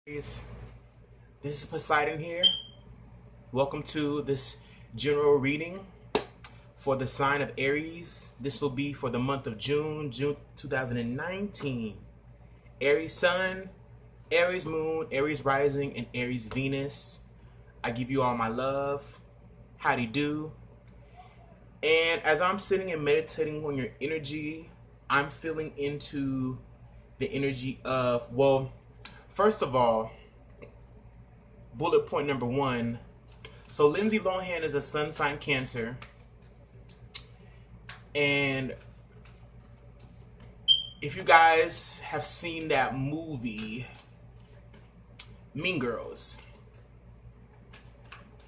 Aries, this is Poseidon here. Welcome to this general reading for the sign of Aries. This will be for the month of June 2019. Aries Sun, Aries Moon, Aries Rising, and Aries Venus. I give you all my love. Howdy do. And as I'm sitting and meditating on your energy, I'm feeling into the energy of, well, first of all, bullet point number one. So Lindsay Lohan is a sun sign Cancer, and if you guys have seen that movie Mean Girls,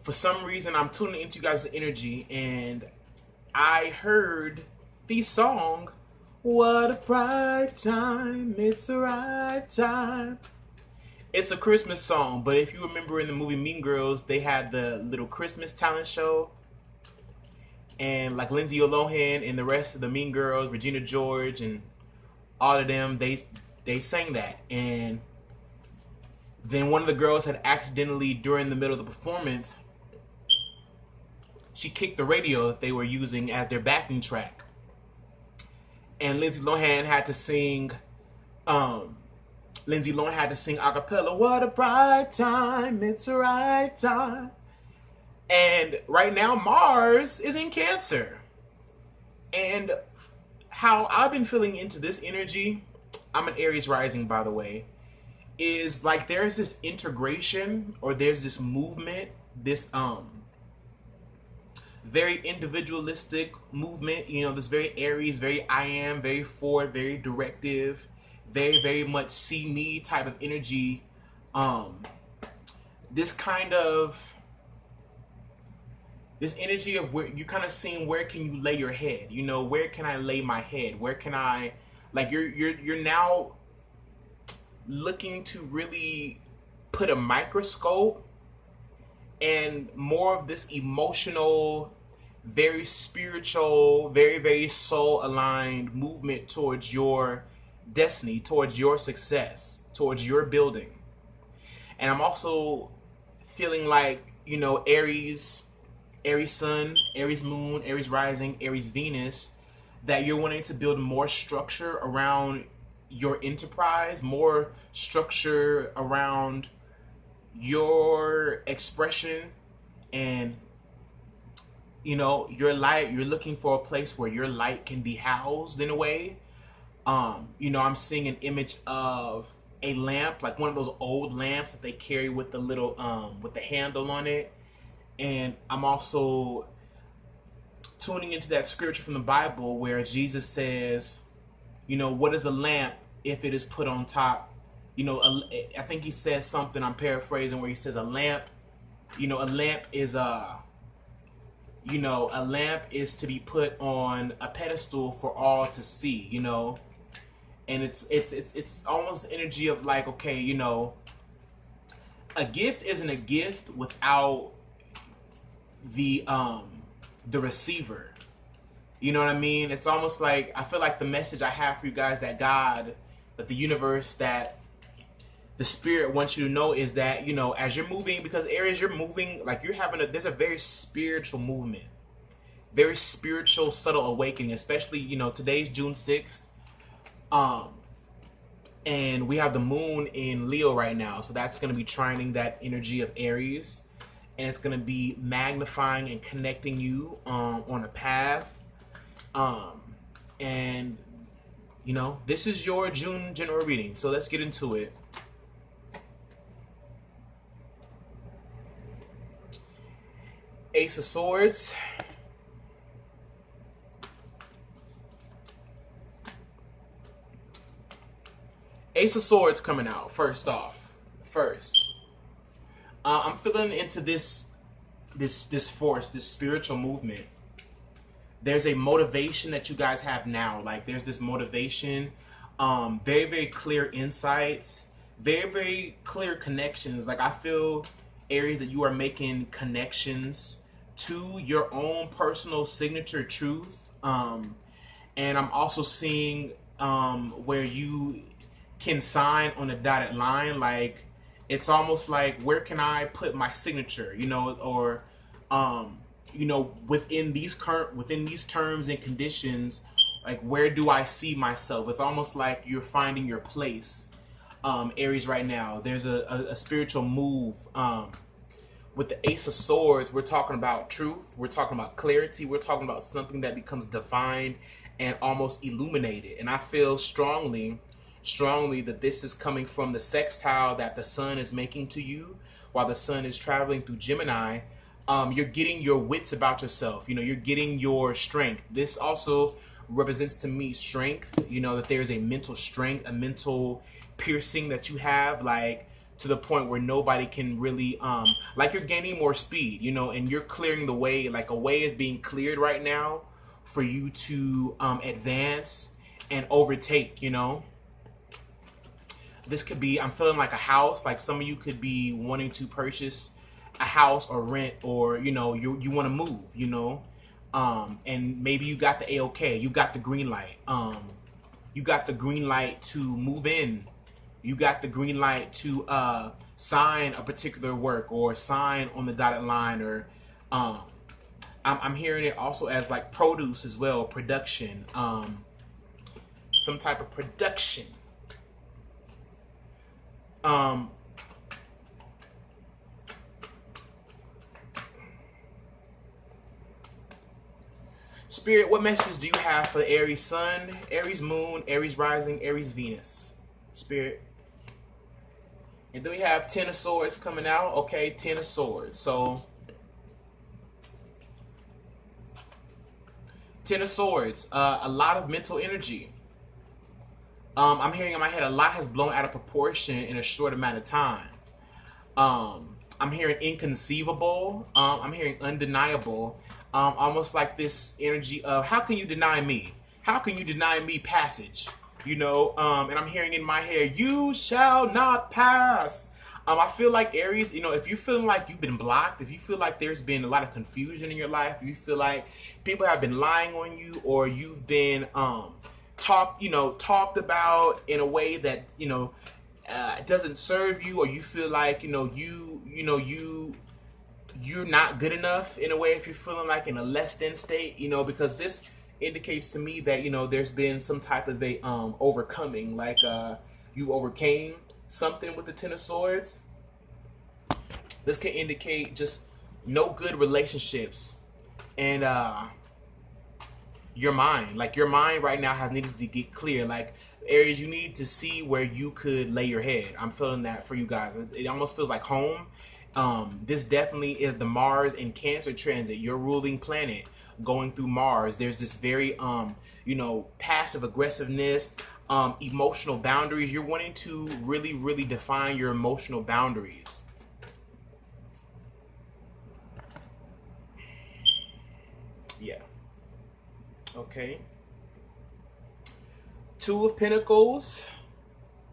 for some reason I'm tuning into you guys' energy, and I heard the song "What a Bright Time, It's the Right Time." It's a Christmas song, but if you remember in the movie Mean Girls, they had the little Christmas talent show. And like Lindsay Lohan and the rest of the Mean Girls, Regina George and all of them, they sang that. And then one of the girls had accidentally, during the middle of the performance, she kicked the radio that they were using as their backing track. And Lindsay Lohan had to sing a cappella, "What a bright time, it's the right time." And right now, Mars is in Cancer. And how I've been feeling into this energy, I'm an Aries rising, by the way, is like there's this integration, or there's this movement, this very individualistic movement, this very Aries, very I am, very forward, very directive, very, very much see me type of energy. This energy of where you kind of seeing, where can you lay your head? Where can I lay my head? Where can I, like, you're now looking to really put a microscope and more of this emotional, very spiritual, very, very soul aligned movement towards your destiny, towards your success, towards your building. And I'm also feeling like, Aries Sun, Aries Moon, Aries Rising, Aries Venus, that you're wanting to build more structure around your enterprise, more structure around your expression, and your light. You're looking for a place where your light can be housed in a way. I'm seeing an image of a lamp, like one of those old lamps that they carry with the little with the handle on it. And I'm also tuning into that scripture from the Bible where Jesus says, what is a lamp if it is put on top? I think he says something, I'm paraphrasing, where he says a lamp is a lamp is to be put on a pedestal for all to see, and it's almost energy of like, okay, a gift isn't a gift without the receiver. You know what I mean? It's almost like, I feel like the message I have for you guys, that God, that the universe, that the spirit wants you to know is that, as you're moving, because Aries, you're moving, like you're having there's a very spiritual movement, very spiritual, subtle awakening, especially, today's June 6th. And we have the moon in Leo right now. So that's going to be trining that energy of Aries. And it's going to be magnifying and connecting you on a path. And, this is your June general reading. So let's get into it. Ace of Swords. Ace of Swords coming out first. I'm feeling into this force, this spiritual movement. There's a motivation that you guys have now. Like, there's this motivation, very, very clear insights, very, very clear connections. Like, I feel, Aries, that you are making connections to your own personal signature truth. And I'm also seeing where you can sign on a dotted line. Like, It's almost like, where can I put my signature, or um, within these terms and conditions, like, where do I see myself? It's almost like you're finding your place, Aries, right now. There's a spiritual move. With the Ace of Swords, we're talking about truth, we're talking about clarity, we're talking about something that becomes defined and almost illuminated. And I feel strongly that this is coming from the sextile that the sun is making to you while the sun is traveling through Gemini. You're getting your wits about yourself. You're getting your strength. This also represents to me strength, that there's a mental strength, a mental piercing that you have, like, to the point where nobody can really, like, you're gaining more speed, and you're clearing the way, like a way is being cleared right now for you to advance and overtake. This could be, I'm feeling like a house, like some of you could be wanting to purchase a house or rent, or you want to move, and maybe you got the A-OK, you got the green light, you got the green light to move in, you got the green light to sign a particular work or sign on the dotted line, or I'm hearing it also as like produce as well, production, some type of production. Spirit, what message do you have for Aries Sun, Aries Moon, Aries Rising, Aries Venus? Spirit. And then we have Ten of Swords coming out. Okay, Ten of Swords. So, Ten of Swords, a lot of mental energy. I'm hearing in my head, a lot has blown out of proportion in a short amount of time. I'm hearing inconceivable. I'm hearing undeniable. Almost like this energy of, how can you deny me? How can you deny me passage? And I'm hearing in my head, you shall not pass. I feel like Aries, if you're feeling like you've been blocked, if you feel like there's been a lot of confusion in your life, if you feel like people have been lying on you, or you've been talked about in a way that doesn't serve you, or you feel like you're not good enough in a way, if you're feeling like in a less than state, because this indicates to me that there's been some type of a overcoming, like you overcame something with the Ten of Swords. This can indicate just no good relationships, and your mind, like your mind right now has needed to get clear. Like, Aries, you need to see where you could lay your head. I'm feeling that for you guys. It almost feels like home. This definitely is the Mars in Cancer transit, your ruling planet going through Mars. There's this very passive aggressiveness, emotional boundaries. You're wanting to really, really define your emotional boundaries. Yeah. Okay. Two of Pentacles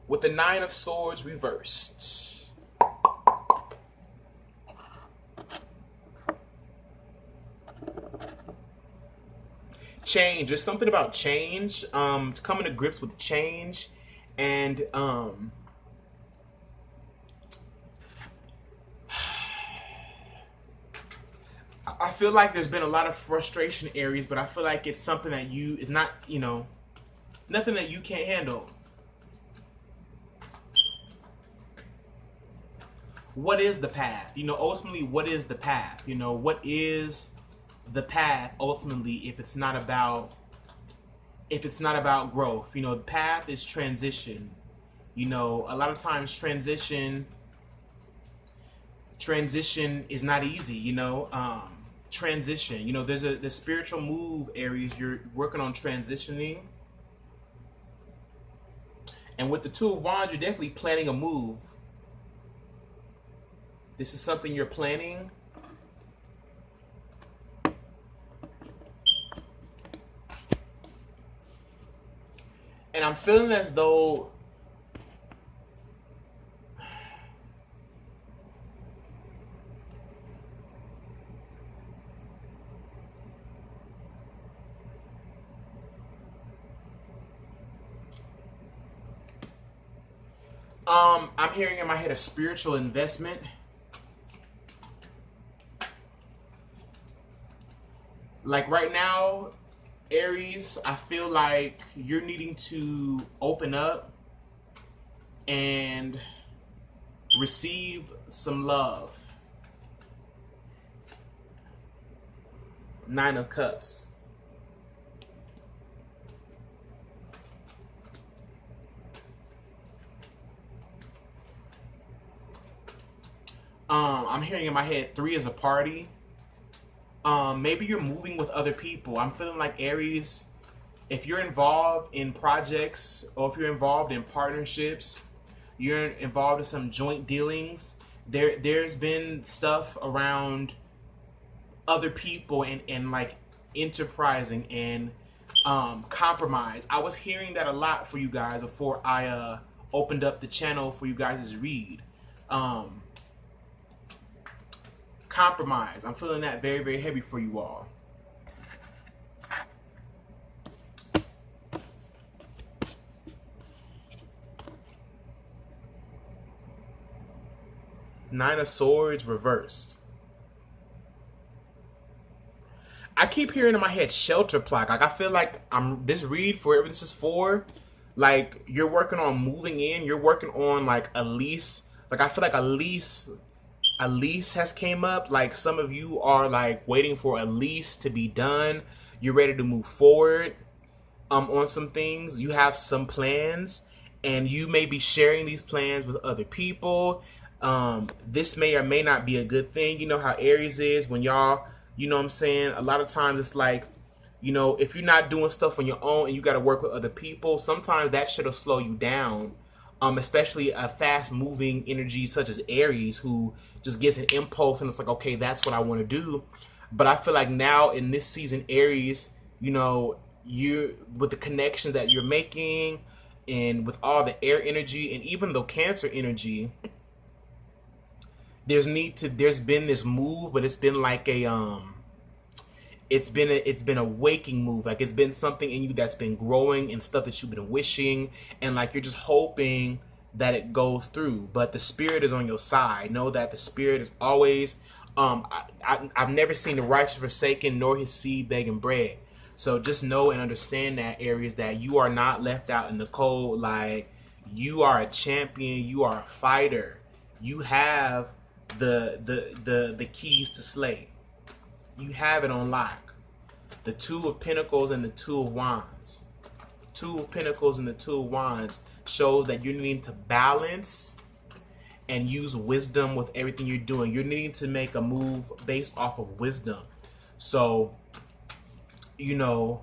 with the Nine of Swords reversed. Change. There's something about change, coming to grips with change, and I feel like there's been a lot of frustration, Aries, but I feel like it's something that it's not, nothing that you can't handle. What is the path? Ultimately, what is the path? What is the path ultimately, if it's not about growth? The path is transition. A lot of times transition is not easy. Transition, there's the spiritual move, Aries. You're working on transitioning, and with the Two of Wands, you're definitely planning a move. This is something you're planning. And I'm feeling as though I'm hearing in my head a spiritual investment. Like right now, Aries, I feel like you're needing to open up and receive some love. Nine of Cups. I'm hearing in my head 3 is a party. Maybe you're moving with other people. I'm feeling like Aries, if you're involved in projects or if you're involved in partnerships, you're involved in some joint dealings, there's been stuff around other people and like enterprising and compromise. I was hearing that a lot for you guys before I opened up the channel for you guys to read. Compromise. I'm feeling that very, very heavy for you all. Nine of Swords reversed. I keep hearing in my head shelter plot. Like I feel like this read for whatever this is for, like you're working on moving in, you're working on like a lease. Like I feel like a lease has came up. Like some of you are like waiting for a lease to be done. You're ready to move forward on some things. You have some plans and you may be sharing these plans with other people. This may or may not be a good thing. You know how Aries is when y'all, you know what I'm saying? A lot of times it's like, you know, if you're not doing stuff on your own and you got to work with other people, sometimes that should slow you down. Especially a fast moving energy such as Aries who just gets an impulse and it's like, okay, that's what I want to do. But I feel like now in this season, Aries, you know, you with the connections that you're making and with all the air energy and even the Cancer energy, there's been this move, but it's been like a it's been a waking move. Like it's been something in you that's been growing and stuff that you've been wishing and like you're just hoping that it goes through. But the spirit is on your side. Know that the spirit is always I've never seen the righteous forsaken nor his seed begging bread. So just know and understand that, Aries, that you are not left out in the cold. Like you are a champion, you are a fighter. You have the keys to slay. You have it on lock. The Two of Pentacles and the Two of Wands. Two of Pentacles and the Two of Wands shows that you're needing to balance and use wisdom with everything you're doing. You're needing to make a move based off of wisdom. So, you know,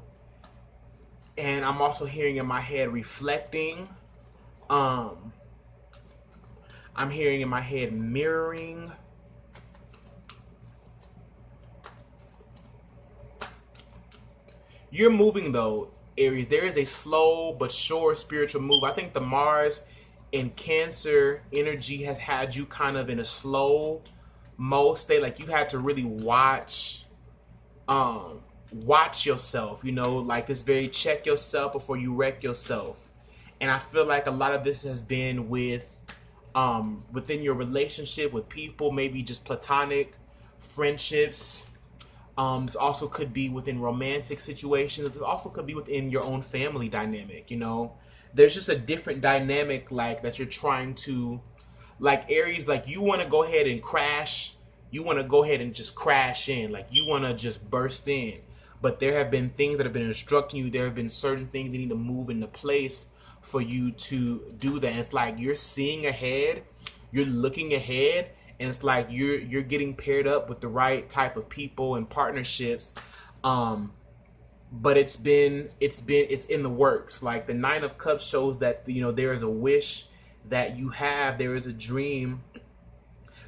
and I'm also hearing in my head reflecting. I'm hearing in my head mirroring. You're moving though, Aries. There is a slow but sure spiritual move. I think the Mars in Cancer energy has had you kind of in a slow mo state. Like you had to really watch yourself, you know, like this very check yourself before you wreck yourself. And I feel like a lot of this has been with within your relationship with people, maybe just platonic friendships. This also could be within romantic situations. This also could be within your own family dynamic, you know. There's just a different dynamic like that you're trying to, like Aries, like you want to go ahead and crash. You want to go ahead and just crash in. Like you want to just burst in. But there have been things that have been instructing you. There have been certain things that need to move into place for you to do that. And it's like you're seeing ahead. You're looking ahead. And it's like you're getting paired up with the right type of people and partnerships, but it's in the works. Like the Nine of Cups shows that, you know, there is a wish that you have, there is a dream,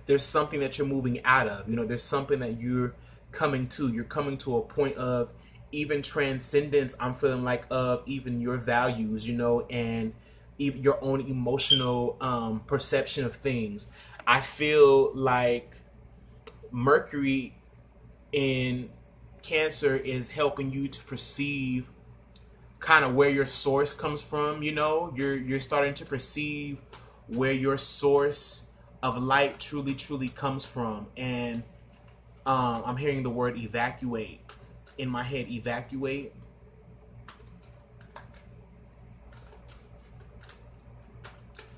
there's something that you're moving out of. You know, there's something that you're coming to. You're coming to a point of even transcendence. I'm feeling like of even your values, you know, and even your own emotional perception of things. I feel like Mercury in Cancer is helping you to perceive kind of where your source comes from, you know. You're starting to perceive where your source of light truly, truly comes from. And I'm hearing the word evacuate in my head. Evacuate.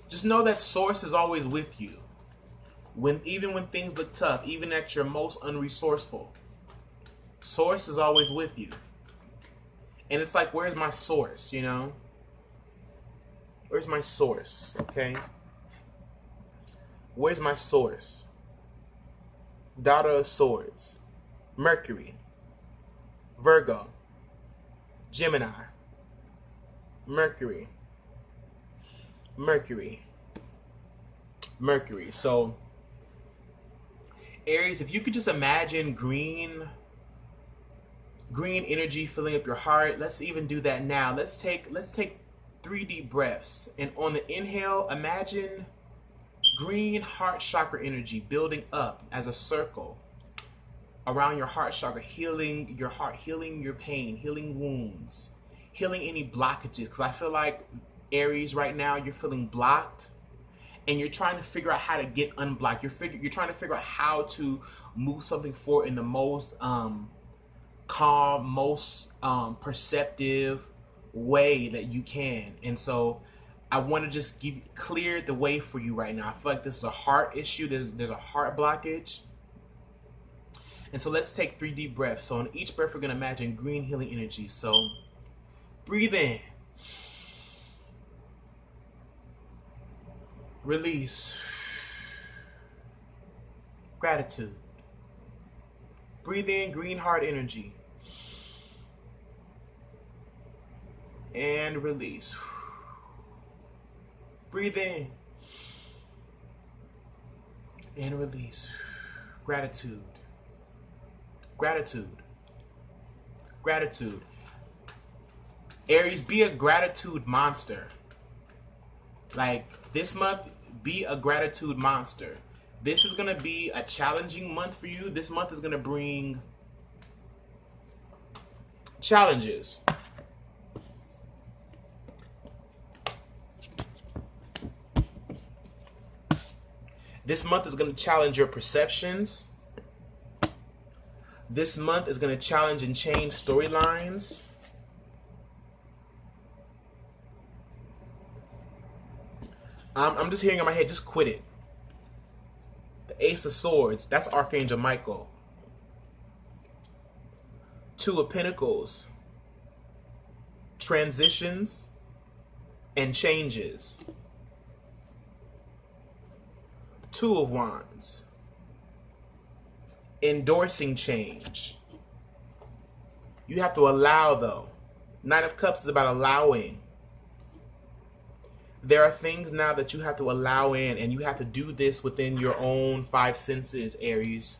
Just know that source is always with you. Even when things look tough, even at your most unresourceful, source is always with you. And it's like, where's my source, you know? Where's my source, okay? Where's my source? Daughter of Swords, Mercury, Virgo, Gemini, Mercury. So, Aries, if you could just imagine green energy filling up your heart. Let's even do that now. Let's take 3 deep breaths. And on the inhale, imagine green heart chakra energy building up as a circle around your heart chakra, healing your heart, healing your pain, healing wounds, healing any blockages. Because I feel like, Aries, right now you're feeling blocked and you're trying to figure out how to get unblocked. You're trying to figure out how to move something forward in the most calm, most perceptive way that you can. And so I want to just clear the way for you right now. I feel like this is a heart issue. There's a heart blockage. And so let's take 3 deep breaths. So on each breath, we're going to imagine green healing energy. So breathe in. Release. Gratitude. Breathe in green heart energy. And release. Breathe in. And release. Gratitude. Gratitude. Gratitude. Aries, be a gratitude monster. Like this month, be a gratitude monster. This is going to be a challenging month for you. This month is going to bring challenges. This month is going to challenge your perceptions. This month is going to challenge and change storylines. I'm just hearing in my head, just quit it. The Ace of Swords, that's Archangel Michael. 2 of Pentacles, transitions and changes. 2 of Wands, endorsing change. You have to allow, though. 9 of Cups is about allowing. There are things now that you have to allow in, and you have to do this within your own 5 senses, Aries.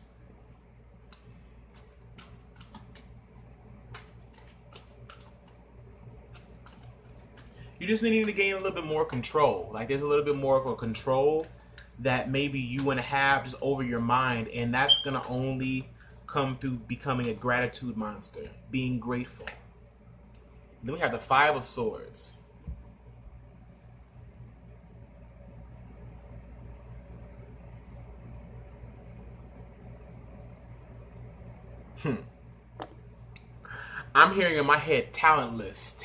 You just need to gain a little bit more control. Like there's a little bit more of a control that maybe you want to have just over your mind, and that's going to only come through becoming a gratitude monster, being grateful. Then we have the 5 of Swords. I'm hearing in my head, talentless.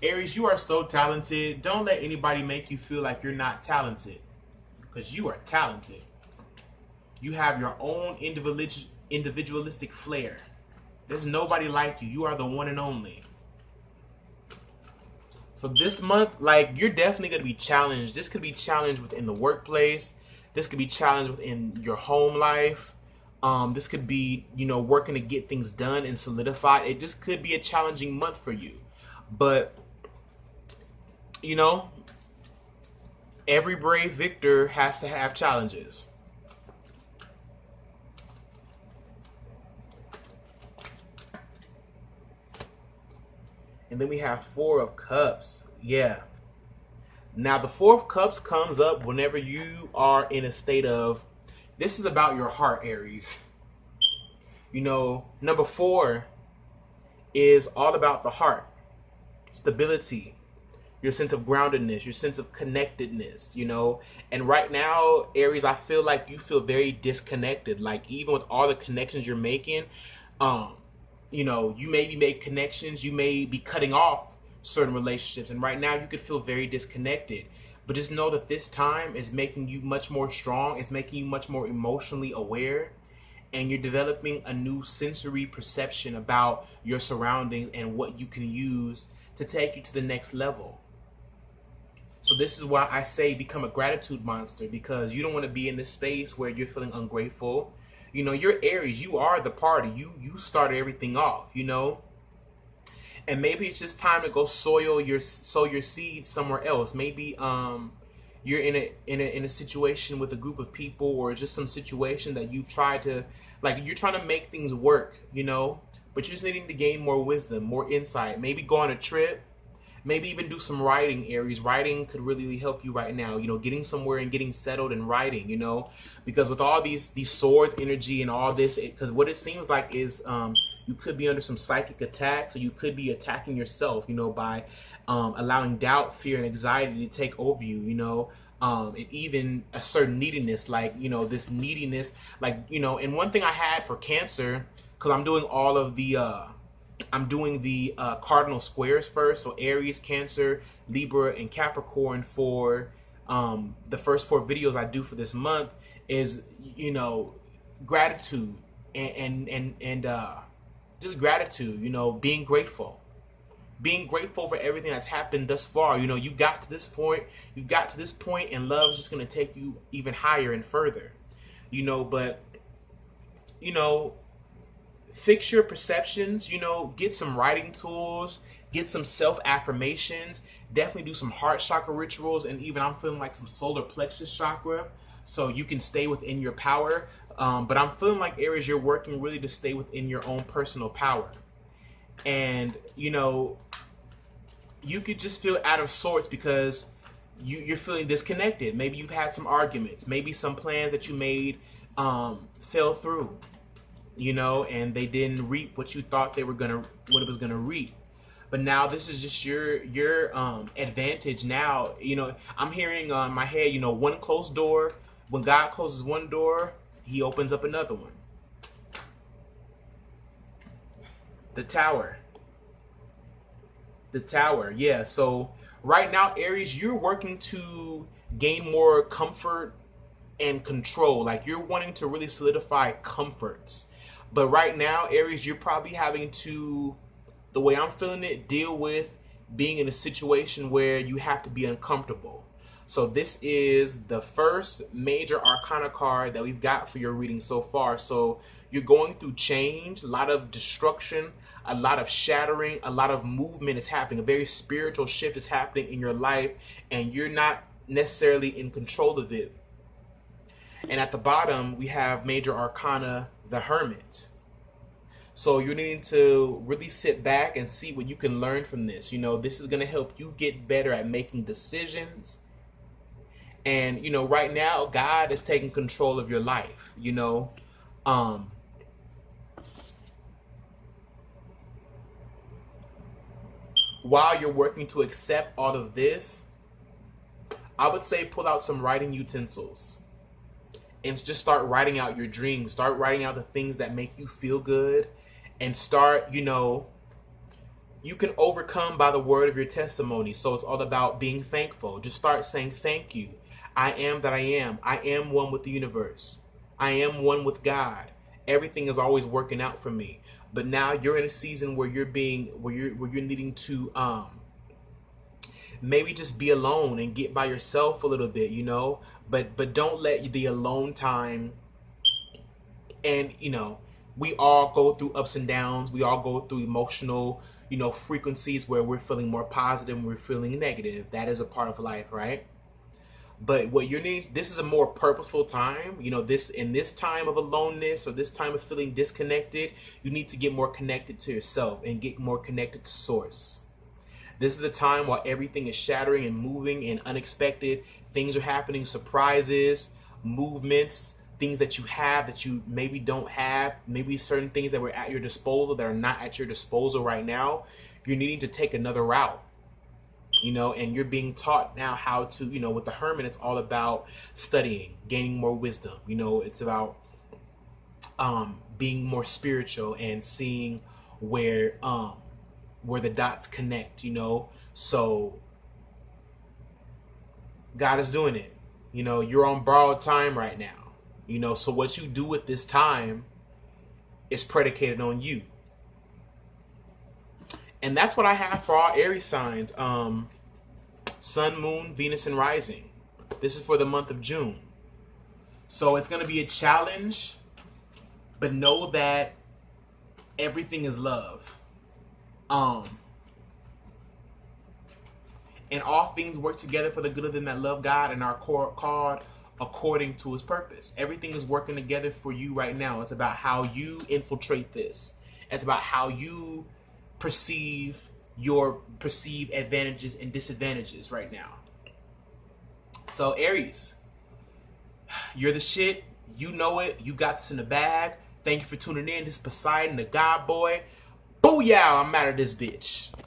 Aries, you are so talented. Don't let anybody make you feel like you're not talented, because you are talented. You have your own individualistic flair. There's nobody like you. You are the one and only. So this month, like, you're definitely going to be challenged. This could be challenged within the workplace. This could be challenged within your home life. This could be, working to get things done and solidified. It just could be a challenging month for you. But, every brave victor has to have challenges. And then we have 4 of Cups. Yeah. Now, the 4 of Cups comes up whenever you are in a state of, this is about your heart, Aries. Number 4 is all about the heart. Stability, your sense of groundedness, your sense of connectedness, And right now, Aries, I feel like you feel very disconnected. Like even with all the connections you're making, um, you maybe make connections, you may be cutting off certain relationships, and right now you could feel very disconnected. But just know that this time is making you much more strong. It's making you much more emotionally aware, and you're developing a new sensory perception about your surroundings and what you can use to take you to the next level. So this is why I say become a gratitude monster, because you don't want to be in this space where you're feeling ungrateful. You're Aries. You are the party. You started everything off, And maybe it's just time to go sow your seeds somewhere else. Maybe you're in a situation with a group of people, or just some situation that you've tried to, like, you're trying to make things work, but you're just needing to gain more wisdom, more insight. Maybe go on a trip. Maybe even do some writing, Aries. Writing could really help you right now. Getting somewhere and getting settled and writing. Because with all these swords energy and all this, because what it seems like is you could be under some psychic attacks, or you could be attacking yourself. By allowing doubt, fear, and anxiety to take over you. And even a certain neediness, like this neediness, like And one thing I had for Cancer, because I'm doing all of the. I'm doing the cardinal squares first, so Aries, Cancer, Libra, and Capricorn for the first 4 videos I do for this month is gratitude and just gratitude, being grateful for everything that's happened thus far. You got to this point, and love is just going to take you even higher and further. But fix your perceptions, get some writing tools, get some self-affirmations, definitely do some heart chakra rituals, and even I'm feeling like some solar plexus chakra, so you can stay within your power. But I'm feeling like, Aries, you're working really to stay within your own personal power. And, you could just feel out of sorts because you're feeling disconnected. Maybe you've had some arguments. Maybe some plans that you made fell through. And they didn't reap what you thought what it was gonna reap. But now this is just your advantage now. I'm hearing in my head, one closed door. When God closes one door, He opens up another one. The Tower, yeah. So right now, Aries, you're working to gain more comfort and control. Like, you're wanting to really solidify comforts. But right now, Aries, you're probably having to, the way I'm feeling it, deal with being in a situation where you have to be uncomfortable. So this is the first major arcana card that we've got for your reading so far. So you're going through change, a lot of destruction, a lot of shattering, a lot of movement is happening. A very spiritual shift is happening in your life, and you're not necessarily in control of it. And at the bottom, we have major arcana, the Hermit. So you're needing to really sit back and see what you can learn from this. This is going to help you get better at making decisions. And, right now, God is taking control of your life, While you're working to accept all of this, I would say pull out some writing utensils. And just start writing out your dreams. Start writing out the things that make you feel good. And start, you can overcome by the word of your testimony. So it's all about being thankful. Just start saying thank you. I am that I am. I am one with the universe. I am one with God. Everything is always working out for me. But now you're in a season where you're needing to maybe just be alone and get by yourself a little bit, but don't let the alone time. And we all go through ups and downs. We all go through emotional frequencies where we're feeling more positive and we're feeling negative. That is a part of life, right? But what you need, this is a more purposeful time. This time of aloneness, or this time of feeling disconnected, you need to get more connected to yourself and get more connected to source. This is a time while everything is shattering and moving and unexpected things are happening, surprises, movements, things that you have that you maybe don't have, maybe certain things that were at your disposal that are not at your disposal right now. You're needing to take another route. and you're being taught now how to, with the Hermit, it's all about studying, gaining more wisdom. It's about being more spiritual and seeing where the dots connect. So God is doing it. You're on borrowed time right now. So what you do with this time is predicated on you. And that's what I have for all Aries signs. Sun, Moon, Venus, and Rising. This is for the month of June. So it's going to be a challenge, but know that everything is love. And all things work together for the good of them that love God and are called according to his purpose. Everything is working together for you right now. It's about how you infiltrate this. It's about how you perceive your perceived advantages and disadvantages right now. So Aries, you're the shit. You know it. You got this in the bag. Thank you for tuning in. This is Poseidon, the God Boy. Booyah, I'm out of this bitch.